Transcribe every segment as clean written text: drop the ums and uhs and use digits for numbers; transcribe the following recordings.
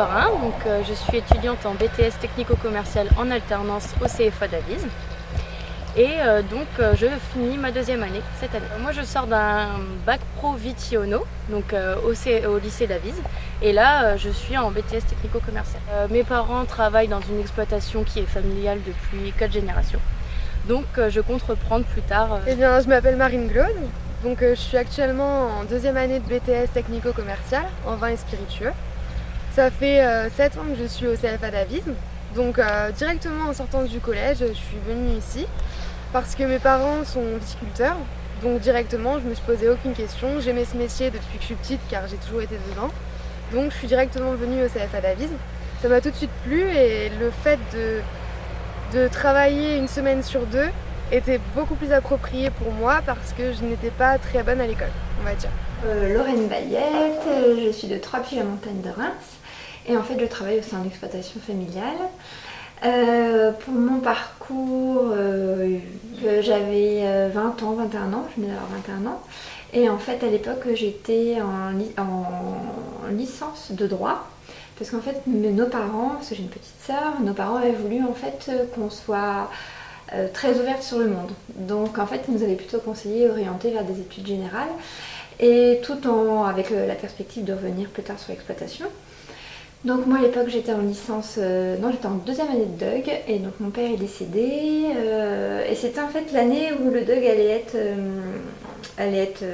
Varin, je suis étudiante en BTS technico-commercial en alternance au CFA d'Avise. Je finis ma deuxième année cette année. Moi je sors d'un bac pro Vitiono, au lycée d'Avise. Et là je suis en BTS technico-commercial. Mes parents travaillent dans une exploitation qui est familiale depuis 4 générations. Je compte reprendre plus tard. Eh bien, je m'appelle Marine Glaude. Je suis actuellement en deuxième année de BTS technico-commercial en vin et spiritueux. Ça fait 7 ans que je suis au CFA d'Avise. Directement en sortant du collège, je suis venue ici parce que mes parents sont viticulteurs. Donc directement, je me suis posé aucune question. J'aimais ce métier depuis que je suis petite car j'ai toujours été dedans. Donc je suis directement venue au CFA d'Avise. Ça m'a tout de suite plu et le fait de travailler une semaine sur 2 était beaucoup plus approprié pour moi parce que je n'étais pas très bonne à l'école, on va dire. Lorraine Bayette, je suis de Troyes la montagne de Reims et en fait je travaille au sein d'une exploitation familiale. Pour mon parcours, j'avais 20 ans, 21 ans, je venais d'avoir 21 ans et en fait à l'époque j'étais en licence de droit. Parce qu'en fait, nos parents, parce que j'ai une petite sœur, nos parents avaient voulu en fait qu'on soit très ouverte sur le monde. Donc en fait, ils nous avaient plutôt conseillé orienter vers des études générales et avec la perspective de revenir plus tard sur l'exploitation. Donc moi à l'époque j'étais en licence, j'étais en deuxième année de DUG et donc mon père est décédé et c'était en fait l'année où le DUG allait être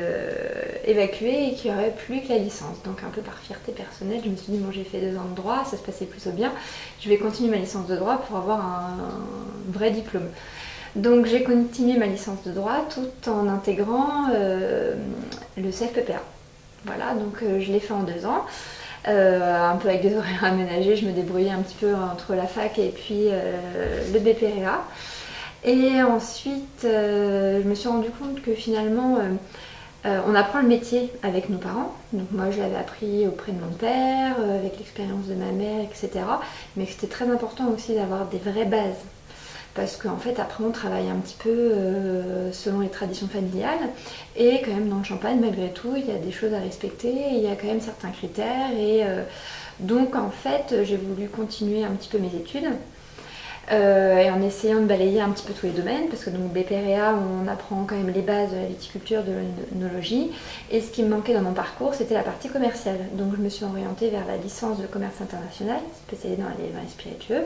évacué et qu'il n'y aurait plus que la licence. Donc un peu par fierté personnelle, je me suis dit bon j'ai fait 2 ans de droit, ça se passait plutôt bien, je vais continuer ma licence de droit pour avoir un vrai diplôme. Donc j'ai continué ma licence de droit tout en intégrant le CFPPA. Voilà, donc je l'ai fait en 2 ans. Un peu avec des horaires aménagés, je me débrouillais un petit peu entre la fac et puis le BPREA. Et ensuite, je me suis rendu compte que finalement, on apprend le métier avec nos parents. Donc moi, je l'avais appris auprès de mon père, avec l'expérience de ma mère, etc. Mais que c'était très important aussi d'avoir des vraies bases. Parce qu'en fait, après, on travaille un petit peu selon les traditions familiales. Et quand même, dans le champagne, malgré tout, il y a des choses à respecter. Il y a quand même certains critères. Donc, en fait, j'ai voulu continuer un petit peu mes études. Et en essayant de balayer un petit peu tous les domaines. Parce que donc, BPREA, on apprend quand même les bases de la viticulture, de l'œnologie. Et ce qui me manquait dans mon parcours, c'était la partie commerciale. Donc, je me suis orientée vers la licence de commerce international, spécialisée dans les vins et spiritueux,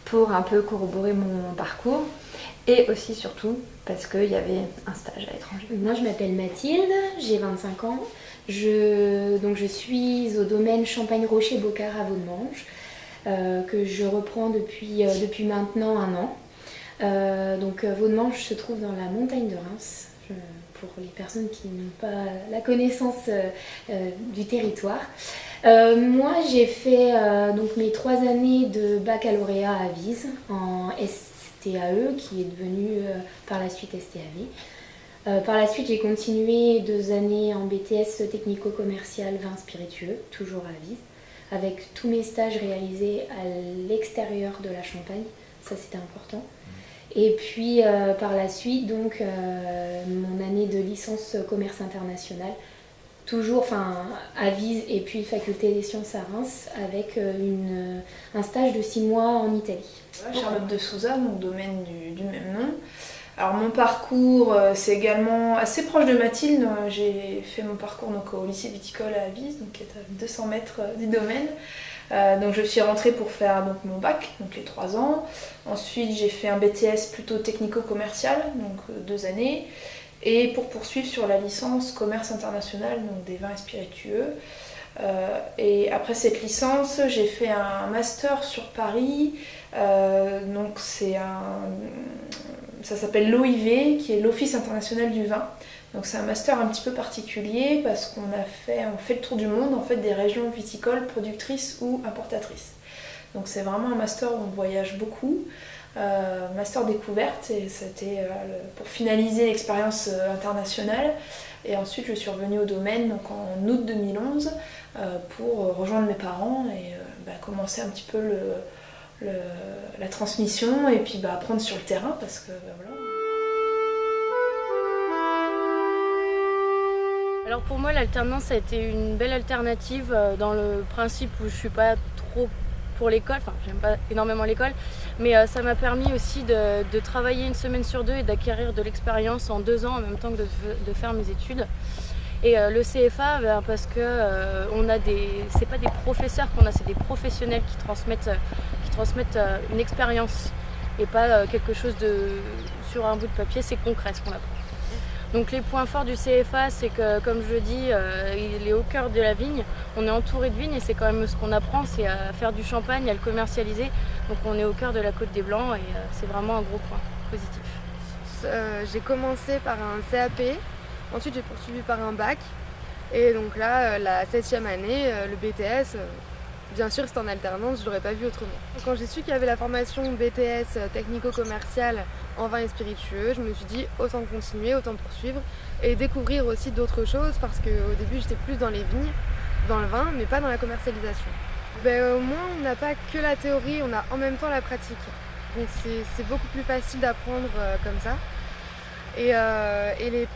pour un peu corroborer mon parcours et aussi surtout parce qu'il y avait un stage à l'étranger. Moi je m'appelle Mathilde, j'ai 25 ans, je suis au domaine Champagne-Rocher-Bocard à Vaudemanges que je reprends depuis maintenant 1 an. Vaudemanges se trouve dans la montagne de Reims. Pour les personnes qui n'ont pas la connaissance du territoire. Moi j'ai fait mes 3 années de baccalauréat à Avise en STAE qui est devenu par la suite STAV. Par la suite j'ai continué 2 années en BTS technico-commercial vin spiritueux, toujours à Avise, avec tous mes stages réalisés à l'extérieur de la Champagne, ça c'était important. Et puis par la suite, mon année de licence commerce international, toujours à Vise et puis faculté des sciences à Reims, avec un stage de 6 mois en Italie. Charlotte de Souza, mon domaine du même nom. Alors mon parcours, c'est également assez proche de Mathilde. J'ai fait mon parcours au lycée viticole à Avise, qui est à 200 mètres du domaine. Je suis rentrée pour faire mon bac, les 3 ans. Ensuite j'ai fait un BTS plutôt technico-commercial, 2 années. Et pour poursuivre sur la licence commerce international, des vins et spiritueux. Et après cette licence, j'ai fait un master sur Paris. Ça s'appelle l'OIV, qui est l'Office international du vin. Donc c'est un master un petit peu particulier parce qu'on fait le tour du monde des régions viticoles productrices ou importatrices. Donc c'est vraiment un master où on voyage beaucoup, master découverte, et c'était pour finaliser l'expérience internationale. Et ensuite je suis revenue au domaine en août 2011 pour rejoindre mes parents et commencer un petit peu la transmission et puis apprendre sur le terrain parce que voilà. Alors pour moi l'alternance a été une belle alternative dans le principe où je suis pas pro pour l'école, enfin j'aime pas énormément l'école, mais ça m'a permis aussi de travailler une semaine sur 2 et d'acquérir de l'expérience en 2 ans en même temps que de faire mes études. Et le CFA, parce que c'est pas des professeurs qu'on a, c'est des professionnels qui transmettent une expérience et pas quelque chose sur un bout de papier, c'est concret ce qu'on apprend. Donc les points forts du CFA, c'est que, comme je le dis, il est au cœur de la vigne. On est entouré de vignes et c'est quand même ce qu'on apprend, c'est à faire du champagne, à le commercialiser. Donc on est au cœur de la Côte des Blancs et c'est vraiment un gros point positif. J'ai commencé par un CAP, ensuite j'ai poursuivi par un bac. Et donc là, la 7e année, le BTS, bien sûr c'est en alternance, je l'aurais pas vu autrement. Quand j'ai su qu'il y avait la formation BTS technico-commercial en vin et spiritueux, je me suis dit autant continuer, autant poursuivre et découvrir aussi d'autres choses parce qu'au début j'étais plus dans les vignes, dans le vin, mais pas dans la commercialisation. Au moins on n'a pas que la théorie, on a en même temps la pratique. Donc c'est beaucoup plus facile d'apprendre comme ça. Et les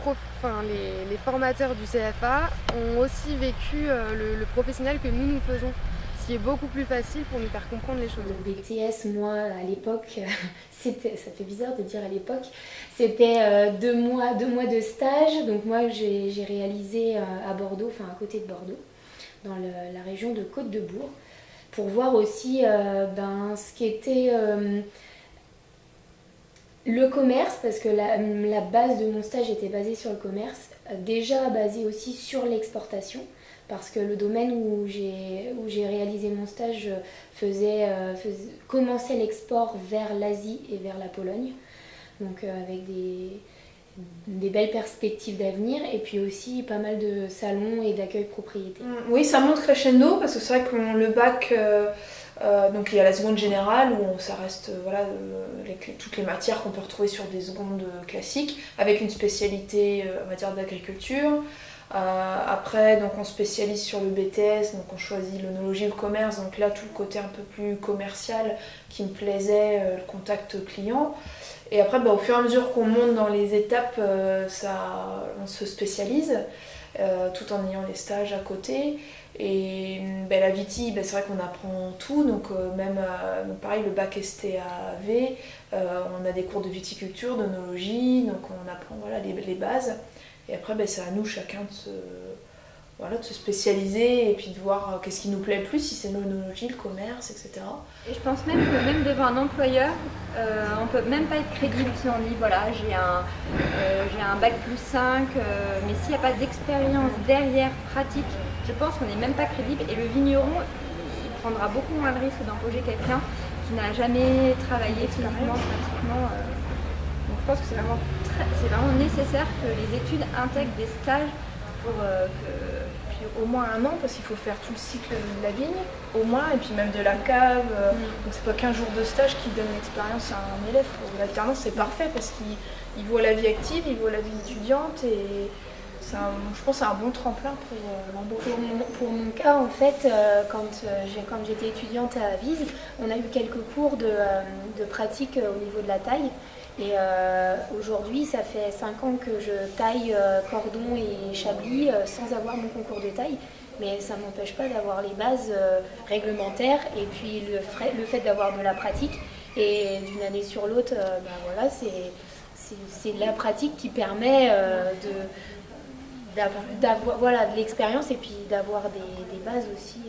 formateurs du CFA ont aussi vécu le professionnel que nous faisons, ce qui est beaucoup plus facile pour nous faire comprendre les choses. Le BTS, moi, à l'époque, ça fait bizarre de dire à l'époque, c'était 2 mois de stage. Donc moi, j'ai réalisé à Bordeaux, enfin à côté de Bordeaux, dans la région de Côte-de-Bourg, pour voir aussi ce qu'était le commerce, parce que la base de mon stage était basée sur le commerce, déjà basée aussi sur l'exportation, parce que le domaine où j'ai réalisé mon stage commençait l'export vers l'Asie et vers la Pologne, donc avec des belles perspectives d'avenir et puis aussi pas mal de salons et d'accueil propriété. Oui, ça monte crescendo parce que c'est vrai que le bac, donc il y a la seconde générale où ça reste toutes les matières qu'on peut retrouver sur des secondes classiques avec une spécialité on va dire d'agriculture. Après donc on spécialise sur le BTS, donc on choisit l'œnologie, le commerce, donc là tout le côté un peu plus commercial qui me plaisait, le contact client. Et après au fur et à mesure qu'on monte dans les étapes, on se spécialise tout en ayant les stages à côté. Et la Viti, c'est vrai qu'on apprend tout, donc pareil le bac STAV, on a des cours de viticulture, d'œnologie, donc on apprend les bases. Et après c'est à nous chacun de se spécialiser et puis de voir qu'est-ce qui nous plaît le plus, si c'est l'œnologie, le commerce, etc. Et je pense même que même devant un employeur, on peut même pas être crédible si on dit voilà j'ai un bac plus 5, mais s'il n'y a pas d'expérience derrière pratique, je pense qu'on n'est même pas crédible et le vigneron il prendra beaucoup moins le risque d'embaucher quelqu'un qui n'a jamais travaillé physiquement, pratiquement. Donc je pense que c'est vraiment nécessaire que les études intègrent des stages pour Puis au moins 1 an parce qu'il faut faire tout le cycle de la vigne, au moins, et puis même de la cave. Donc c'est pas 15 jours de stage qui donne l'expérience à un élève. L'alternance c'est parfait parce qu'il voit la vie active, il voit la vie étudiante et je pense que c'est un bon tremplin pour l'embauche. Pour mon cas, en fait, quand j'étais étudiante à Avise, on a eu quelques cours de pratique au niveau de la taille. Et aujourd'hui, ça fait 5 ans que je taille cordon et chablis sans avoir mon concours de taille. Mais ça ne m'empêche pas d'avoir les bases réglementaires et puis le fait d'avoir de la pratique. Et d'une année sur l'autre, c'est de la pratique qui permet d'avoir de l'expérience et puis d'avoir des bases aussi.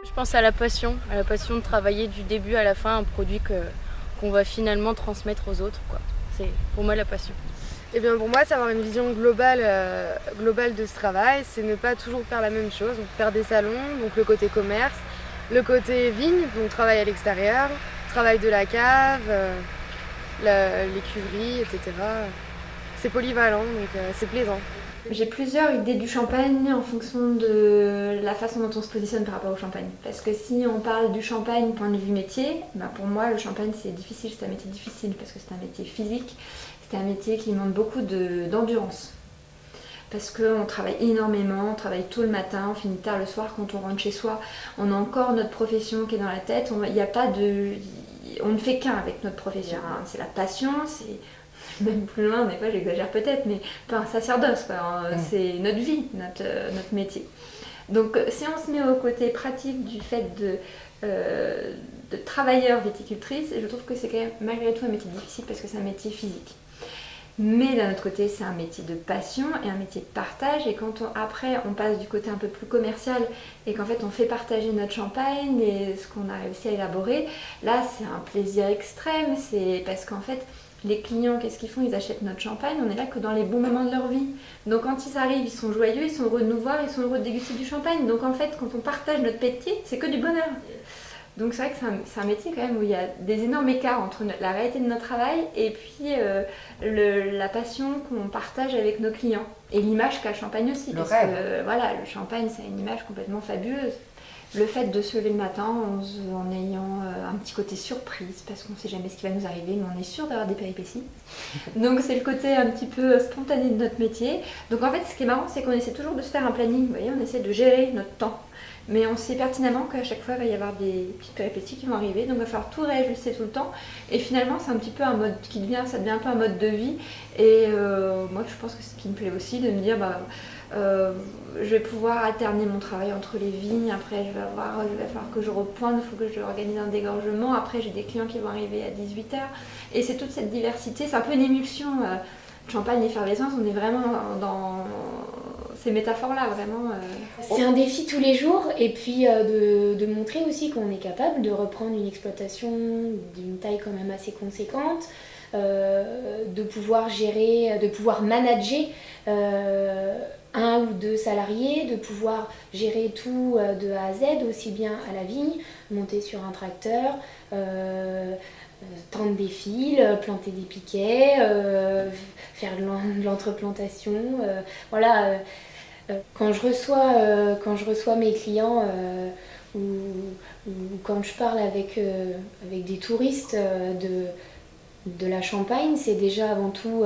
Je pense à la passion de travailler du début à la fin un produit qu'on va finalement transmettre aux autres, quoi. C'est pour moi la passion. Et bien pour moi, c'est avoir une vision globale de ce travail, c'est ne pas toujours faire la même chose, donc faire des salons, donc le côté commerce, le côté vigne, donc travail à l'extérieur, travail de la cave, les cuveries, etc. C'est polyvalent, donc c'est plaisant. J'ai plusieurs idées du champagne en fonction de la façon dont on se positionne par rapport au champagne. Parce que si on parle du champagne point de vue métier, pour moi le champagne c'est difficile, c'est un métier difficile parce que c'est un métier physique, c'est un métier qui demande beaucoup d'endurance. Parce qu'on travaille énormément, on travaille tôt le matin, on finit tard le soir, quand on rentre chez soi, on a encore notre profession qui est dans la tête, on ne fait qu'un avec notre profession. C'est la passion, même plus loin, des fois j'exagère peut-être, mais pas un sacerdoce, quoi. C'est notre vie, notre métier. Donc si on se met au côté pratique du fait de travailleur viticultrice, je trouve que c'est quand même malgré tout un métier difficile parce que c'est un métier physique. Mais d'un autre côté, c'est un métier de passion et un métier de partage. Et quand après, on passe du côté un peu plus commercial et qu'en fait, on fait partager notre champagne et ce qu'on a réussi à élaborer, là, c'est un plaisir extrême. C'est parce qu'en fait, les clients, qu'est-ce qu'ils font? Ils achètent notre champagne. On est là que dans les bons moments de leur vie. Donc quand ils arrivent, ils sont joyeux, ils sont heureux de nous voir, ils sont heureux de déguster du champagne. Donc en fait, quand on partage notre métier, c'est que du bonheur. Donc c'est vrai que c'est un métier quand même où il y a des énormes écarts entre la réalité de notre travail et puis la passion qu'on partage avec nos clients. Et l'image qu'a le champagne aussi. Le parce rêve. que voilà, le champagne, c'est une image complètement fabuleuse. Le fait de se lever le matin en ayant un petit côté surprise, parce qu'on ne sait jamais ce qui va nous arriver, mais on est sûr d'avoir des péripéties. Donc c'est le côté un petit peu spontané de notre métier. Donc en fait, ce qui est marrant, c'est qu'on essaie toujours de se faire un planning. Vous voyez, on essaie de gérer notre temps. Mais on sait pertinemment qu'à chaque fois, il va y avoir des petites péripéties qui vont arriver. Donc il va falloir tout réajuster tout le temps. Et finalement, c'est un petit peu un mode ça devient un peu un mode de vie. Et moi, je pense que c'est ce qui me plaît aussi, de me dire... je vais pouvoir alterner mon travail entre les vignes, après il va falloir que je repointe, il faut que je organise un dégorgement, après j'ai des clients qui vont arriver à 18h, et c'est toute cette diversité, c'est un peu une émulsion, champagne, effervescence, on est vraiment dans ces métaphores-là, vraiment. C'est un défi tous les jours, et puis de montrer aussi qu'on est capable de reprendre une exploitation d'une taille quand même assez conséquente, de pouvoir gérer, de pouvoir manager un ou deux salariés, de pouvoir gérer tout de A à Z, aussi bien à la vigne, monter sur un tracteur, tendre des fils, planter des piquets, faire de l'entreplantation. Voilà. Quand je reçois mes clients ou quand je parle avec des touristes de la Champagne, c'est déjà avant tout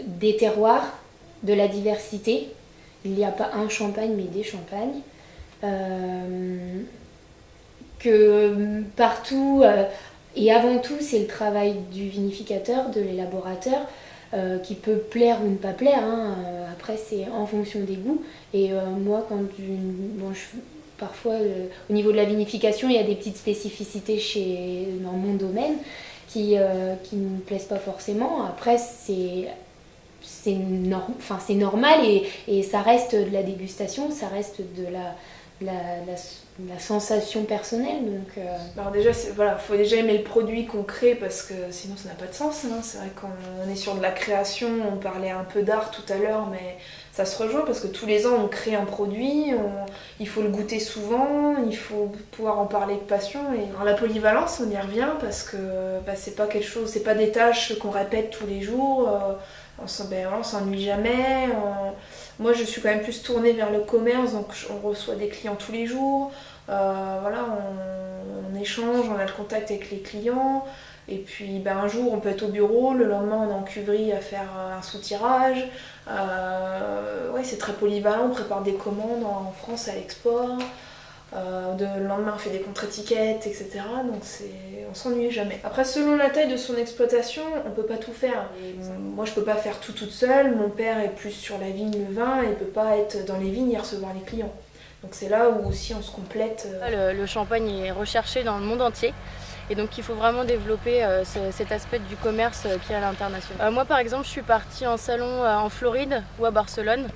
des terroirs, de la diversité. Il n'y a pas un champagne, mais des champagnes. Que partout, et avant tout, c'est le travail du vinificateur, de l'élaborateur, qui peut plaire ou ne pas plaire. Hein. Après, c'est en fonction des goûts. Et moi, parfois, au niveau de la vinification, il y a des petites spécificités dans mon domaine qui ne me plaisent pas forcément. Après, c'est normal et ça reste de la dégustation, ça reste de la sensation personnelle. Donc, Alors déjà, faut déjà aimer le produit qu'on crée parce que sinon ça n'a pas de sens. Hein. C'est vrai qu'on est sur de la création, on parlait un peu d'art tout à l'heure, mais ça se rejoint parce que tous les ans on crée un produit, il faut le goûter souvent, il faut pouvoir en parler avec passion. Et alors, la polyvalence, on y revient parce que c'est pas quelque chose, c'est pas des tâches qu'on répète tous les jours. On s'ennuie jamais. Moi, je suis quand même plus tournée vers le commerce, donc on reçoit des clients tous les jours. On échange, on a le contact avec les clients. Et puis un jour, on peut être au bureau, le lendemain, on est en cuverie à faire un sous-tirage. C'est très polyvalent, on prépare des commandes en France à l'export. Le lendemain on fait des contre-étiquettes, etc. Donc on s'ennuie jamais. Après, selon la taille de son exploitation, on peut pas tout faire. Et moi je peux pas faire tout toute seule, mon père est plus sur la vigne, le vin, il peut pas être dans les vignes et recevoir les clients. Donc c'est là où aussi on se complète. Le champagne est recherché dans le monde entier. Et donc il faut vraiment développer cet aspect du commerce qui est à l'international. Moi par exemple, je suis partie en salon en Floride ou à Barcelone.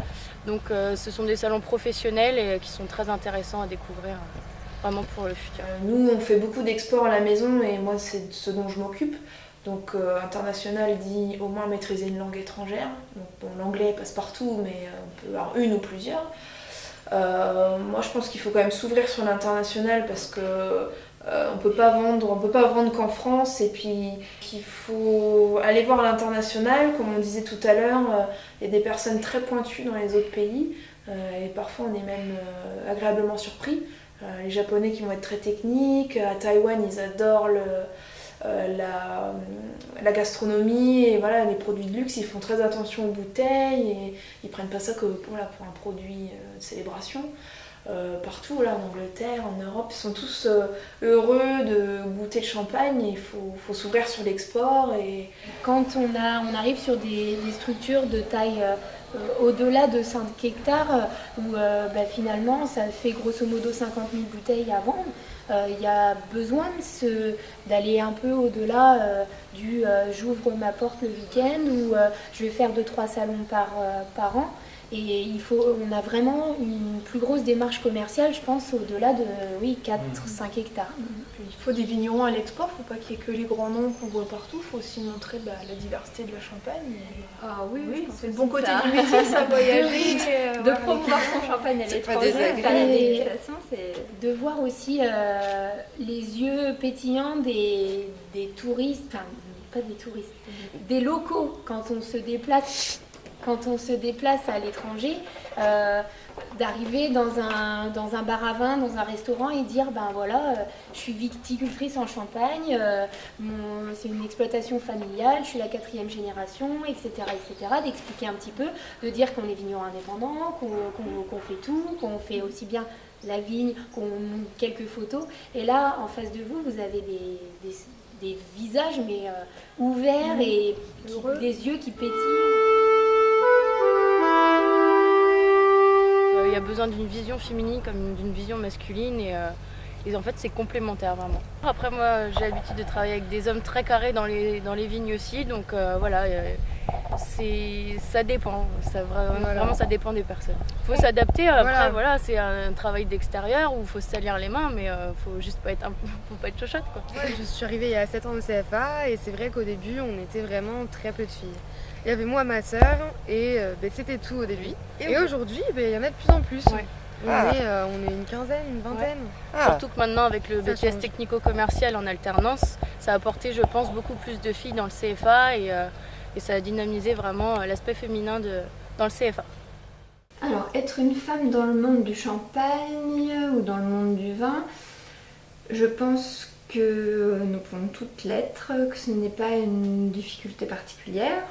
Donc ce sont des salons professionnels et qui sont très intéressants à découvrir vraiment pour le futur. Nous on fait beaucoup d'exports à la maison et moi c'est ce dont je m'occupe. Donc international dit au moins maîtriser une langue étrangère. Donc, l'anglais passe partout mais on peut avoir une ou plusieurs. Moi je pense qu'il faut quand même s'ouvrir sur l'international parce que on peut pas vendre qu'en France et puis qu'il faut aller voir l'international. Comme on disait tout à l'heure, il y a des personnes très pointues dans les autres pays et parfois on est même agréablement surpris. Les Japonais qui vont être très techniques, à Taïwan ils adorent la gastronomie et voilà, les produits de luxe, ils font très attention aux bouteilles et ils prennent pas ça pour un produit de célébration. partout, là, en Angleterre, en Europe, ils sont tous heureux de goûter le champagne. Il faut s'ouvrir sur l'export. Et... Quand on arrive sur des structures de taille au-delà de 5 hectares, où finalement ça fait grosso modo 50 000 bouteilles à vendre, il y a besoin d'aller un peu au-delà du j'ouvre ma porte le week-end ou je vais faire 2-3 salons par an. Et on a vraiment une plus grosse démarche commerciale, je pense, au-delà de 4-5 hectares. Il faut des vignerons à l'export, il ne faut pas qu'il y ait que les grands noms qu'on voit partout, il faut aussi montrer la diversité de la Champagne. Ah oui, c'est le bon côté du métier, ça, voyager. De promouvoir son champagne à l'étranger, faire la dégustation, c'est... De voir aussi les yeux pétillants des touristes, enfin pas des touristes, des locaux quand on se déplace. Quand on se déplace à l'étranger, d'arriver dans un bar à vin, dans un restaurant et dire je suis viticultrice en Champagne, c'est une exploitation familiale, je suis la 4e génération, etc., d'expliquer un petit peu, de dire qu'on est vigneron indépendant, qu'on fait tout, qu'on fait aussi bien la vigne, qu'on montre quelques photos. Et là, en face de vous, vous avez des visages ouverts et des yeux qui pétillent. Il y a besoin d'une vision féminine comme d'une vision masculine et en fait c'est complémentaire vraiment. Après moi j'ai l'habitude de travailler avec des hommes très carrés dans les vignes aussi, donc ça dépend, vraiment ça dépend des personnes. Il faut s'adapter, après c'est un travail d'extérieur où il faut se salir les mains, mais faut juste pas être chochotte quoi. Ouais, je suis arrivée il y a 7 ans au CFA et c'est vrai qu'au début on était vraiment très peu de filles. Il y avait moi, ma sœur, et c'était tout au début. Et aujourd'hui, il y en a de plus en plus. Ouais. On est une quinzaine, une vingtaine. Ouais. Surtout que maintenant, avec le BTS technico-commercial en alternance, ça a apporté, je pense, beaucoup plus de filles dans le CFA et ça a dynamisé vraiment l'aspect féminin dans le CFA. Alors, être une femme dans le monde du champagne ou dans le monde du vin, je pense que nous pouvons toutes l'être, que ce n'est pas une difficulté particulière.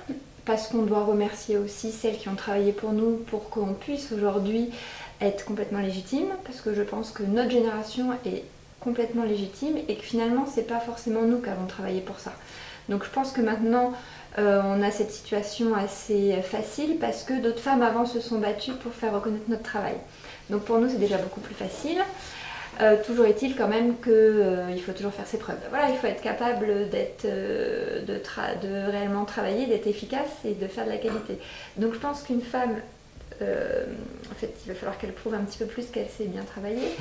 Parce qu'on doit remercier aussi celles qui ont travaillé pour nous pour qu'on puisse aujourd'hui être complètement légitime, parce que je pense que notre génération est complètement légitime et que finalement c'est pas forcément nous qui avons travaillé pour ça. Donc je pense que maintenant on a cette situation assez facile parce que d'autres femmes avant se sont battues pour faire reconnaître notre travail. Donc pour nous c'est déjà beaucoup plus facile. Toujours est-il quand même qu'il faut toujours faire ses preuves. Voilà, il faut être capable de réellement travailler, d'être efficace et de faire de la qualité. Donc je pense qu'une femme, en fait, il va falloir qu'elle prouve un petit peu plus qu'elle sait bien travailler.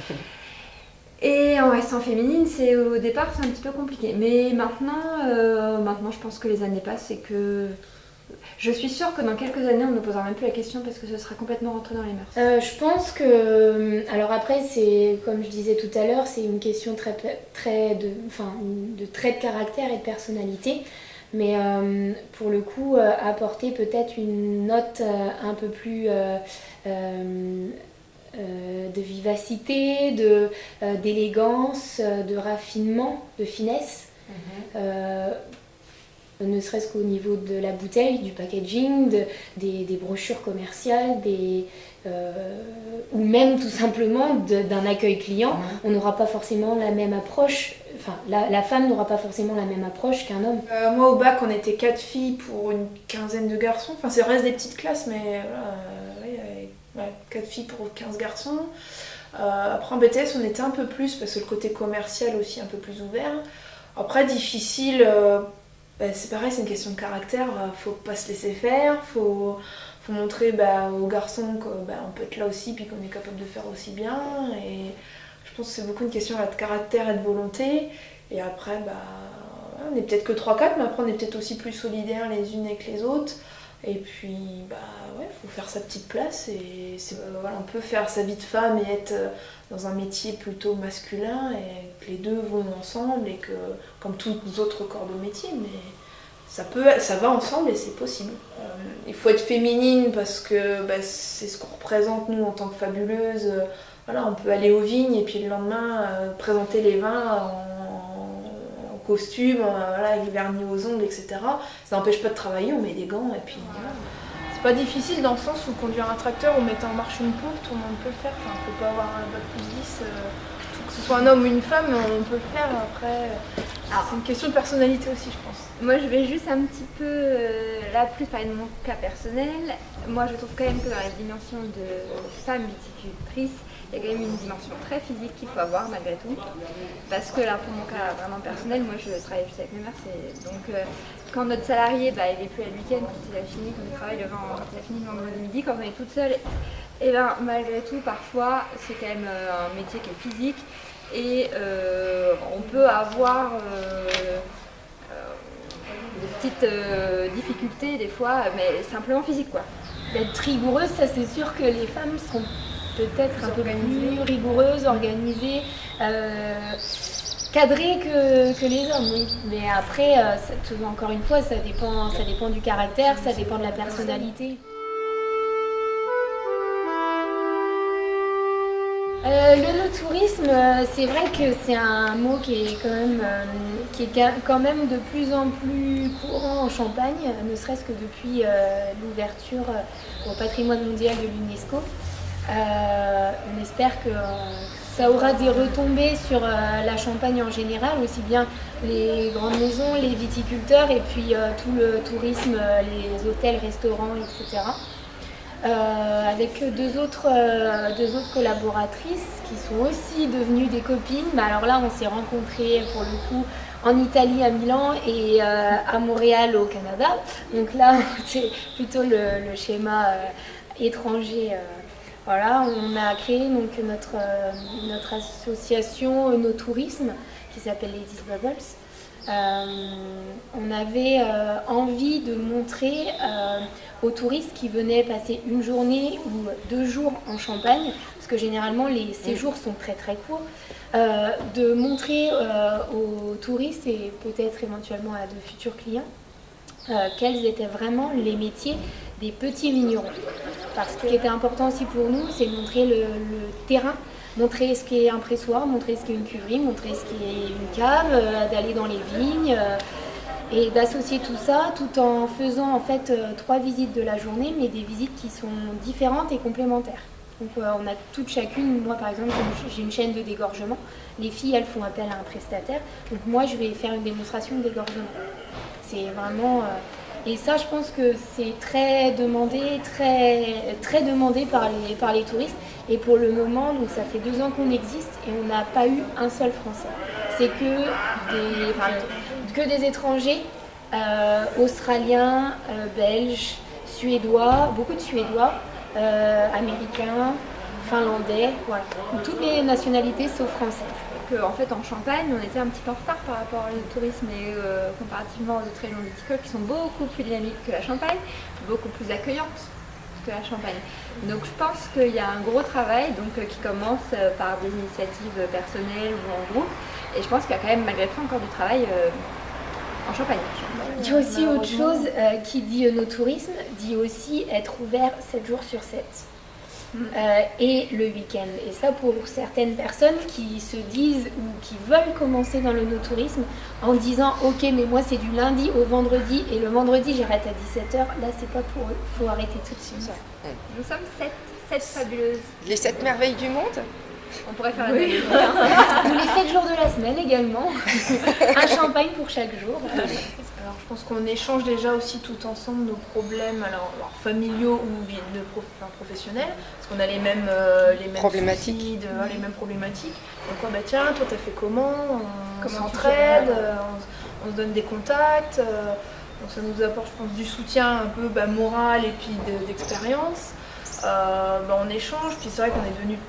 Et en restant féminine, au départ, c'est un petit peu compliqué. Mais maintenant, je pense que les années passent et que... Je suis sûre que dans quelques années, on ne nous posera même plus la question parce que ce sera complètement rentré dans les mœurs. Je pense que... Alors après, c'est comme je disais tout à l'heure, c'est une question de trait de caractère et de personnalité. Mais pour le coup, apporter peut-être une note un peu plus de vivacité, d'élégance, de raffinement, de finesse. Ne serait-ce qu'au niveau de la bouteille, du packaging, des brochures commerciales, ou même tout simplement d'un accueil client. On n'aura pas forcément la même approche, enfin la femme n'aura pas forcément la même approche qu'un homme. Moi au bac on était 4 filles pour une quinzaine de garçons, enfin c'est reste des petites classes mais 4 filles pour 15 garçons. Après en BTS on était un peu plus parce que le côté commercial aussi un peu plus ouvert. Après difficile... c'est pareil, c'est une question de caractère, faut pas se laisser faire, faut montrer aux garçons qu'on peut être là aussi puis qu'on est capable de faire aussi bien. Et je pense que c'est beaucoup une question de caractère et de volonté. Et après, on est peut-être que 3-4, mais après on est peut-être aussi plus solidaires les unes avec les autres. Et puis, faut faire sa petite place et on peut faire sa vie de femme et être dans un métier plutôt masculin et que les deux vont ensemble et que, comme tous les autres corps de métier, mais ça va ensemble et c'est possible. Il faut être féminine parce que c'est ce qu'on représente nous en tant que fabuleuse. On peut aller aux vignes et puis le lendemain présenter les vins en costume, avec le vernis aux ongles, etc. Ça n'empêche pas de travailler, on met des gants et puis voilà. pas difficile dans le sens où conduire un tracteur ou mettre en marche une pompe, tout le monde peut le faire. Enfin, on ne peut pas avoir un bac plus 10, que ce soit un homme ou une femme, on peut le faire. Après, c'est une question de personnalité aussi, je pense. Moi, je vais juste un petit peu là plus parler de mon cas personnel. Moi, je trouve quand même que dans la dimension de femme viticultrice, il y a quand même une dimension très physique qu'il faut avoir malgré tout. Parce que là, pour mon cas vraiment personnel, moi je travaille juste avec mes mères. Donc quand notre salarié, il est plus à le week-end, quand il a fini, quand il travaille quand il a fini le vendredi midi, quand on est toute seule, et malgré tout, parfois, c'est quand même un métier qui est physique. Et on peut avoir des petites difficultés des fois, mais simplement physiques quoi. Être rigoureuse, ça c'est sûr que les femmes sont peut-être un peu plus rigoureuses, organisées, cadrées que les hommes, oui. Mais après, encore une fois, ça dépend du caractère, ça dépend de la personnalité. Le no-tourisme, c'est vrai que c'est un mot qui est quand même de plus en plus courant en Champagne, ne serait-ce que depuis l'ouverture au patrimoine mondial de l'UNESCO. On espère que ça aura des retombées sur la Champagne en général, aussi bien les grandes maisons, les viticulteurs et puis tout le tourisme, les hôtels, restaurants, etc. Avec deux autres collaboratrices qui sont aussi devenues des copines. Mais alors là, on s'est rencontrées pour le coup en Italie, à Milan et à Montréal, au Canada. Donc là, c'est plutôt le schéma étranger. Voilà, on a créé donc notre association No Tourisme qui s'appelle Ladies Bubbles. On avait envie de montrer aux touristes qui venaient passer une journée ou 2 jours en Champagne, parce que généralement les séjours sont très très courts, de montrer aux touristes et peut-être éventuellement à de futurs clients quels étaient vraiment les métiers des petits vignerons. Parce que ce qui était important aussi pour nous, c'est de montrer le terrain, montrer ce qu'est un pressoir, montrer ce qu'est une cuverie, montrer ce qu'est une cave, d'aller dans les vignes et d'associer tout ça tout en faisant en fait 3 visites de la journée, mais des visites qui sont différentes et complémentaires. Donc on a toutes chacune, moi par exemple j'ai une chaîne de dégorgement, les filles elles font appel à un prestataire, donc moi je vais faire une démonstration de dégorgement. C'est vraiment... Et ça, je pense que c'est très demandé, très demandé par les touristes. Et pour le moment, donc ça fait 2 ans qu'on existe et on n'a pas eu un seul Français. C'est que des étrangers, australiens, belges, suédois, beaucoup de Suédois, américains, finlandais, voilà. Toutes les nationalités sauf françaises. En fait en Champagne on était un petit peu en retard par rapport au tourisme et comparativement aux autres régions viticoles qui sont beaucoup plus dynamiques que la Champagne, beaucoup plus accueillantes que la Champagne. Donc je pense qu'il y a un gros travail qui commence par des initiatives personnelles ou en groupe et je pense qu'il y a quand même malgré tout encore du travail en Champagne. Il y a aussi autre chose qui dit no tourisme, dit aussi être ouvert 7 jours sur 7. Et le week-end. Et ça pour certaines personnes qui se disent ou qui veulent commencer dans le no-tourisme en disant ok mais moi c'est du lundi au vendredi et le vendredi j'arrête à 17h, là c'est pas pour eux, faut arrêter tout de suite. Nous sommes 7 fabuleuses. Les 7 merveilles du monde. On pourrait faire Ou les 7 jours de la semaine également. Un champagne pour chaque jour. Alors je pense qu'on échange déjà aussi tout ensemble nos problèmes alors familiaux ou professionnels, parce qu'on a les mêmes problématiques. Soucis, les mêmes problématiques. Donc tiens, toi t'as fait comment on s'entraide, on se donne des contacts, donc ça nous apporte je pense du soutien un peu moral et puis d'expérience. On échange, puis c'est vrai qu'on est devenu,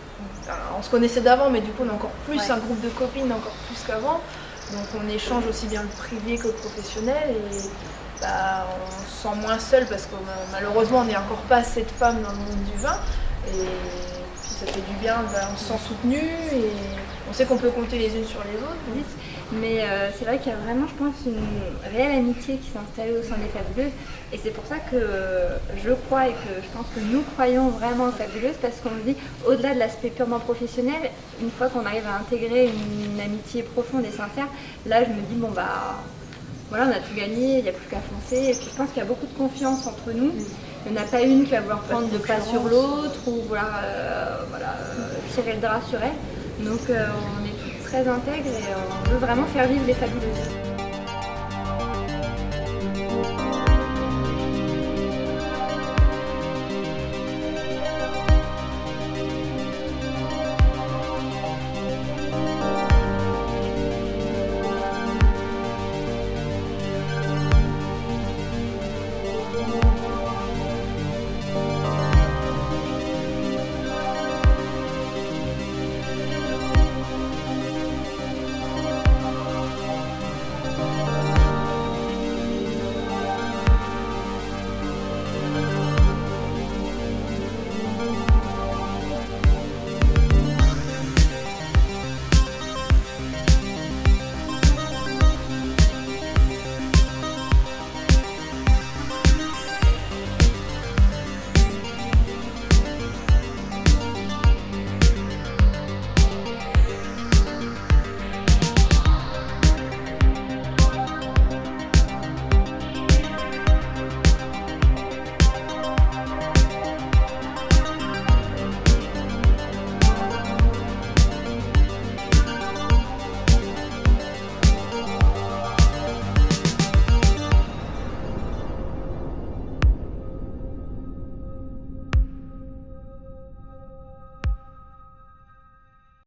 on se connaissait d'avant mais du coup on est encore plus un groupe de copines, encore plus qu'avant. Donc on échange aussi bien le privé que le professionnel et on se sent moins seul parce que malheureusement on n'est encore pas assez de femmes dans le monde du vin et puis ça fait du bien, on se sent soutenu et on sait qu'on peut compter les unes sur les autres. Mais c'est vrai qu'il y a vraiment, je pense, une réelle amitié qui s'est installée au sein des Fabuleuses. Et c'est pour ça que je crois et que je pense que nous croyons vraiment aux Fabuleuses parce qu'on se dit, au-delà de l'aspect purement professionnel, une fois qu'on arrive à intégrer une amitié profonde et sincère, là je me dis, voilà, on a tout gagné, il n'y a plus qu'à foncer. Et puis je pense qu'il y a beaucoup de confiance entre nous. Il n'y en a pas une qui va vouloir prendre le pas sur l'autre ou vouloir tirer le drap sur elle. Donc on est toutes très intègres et on veut vraiment faire vivre les Fabuleuses.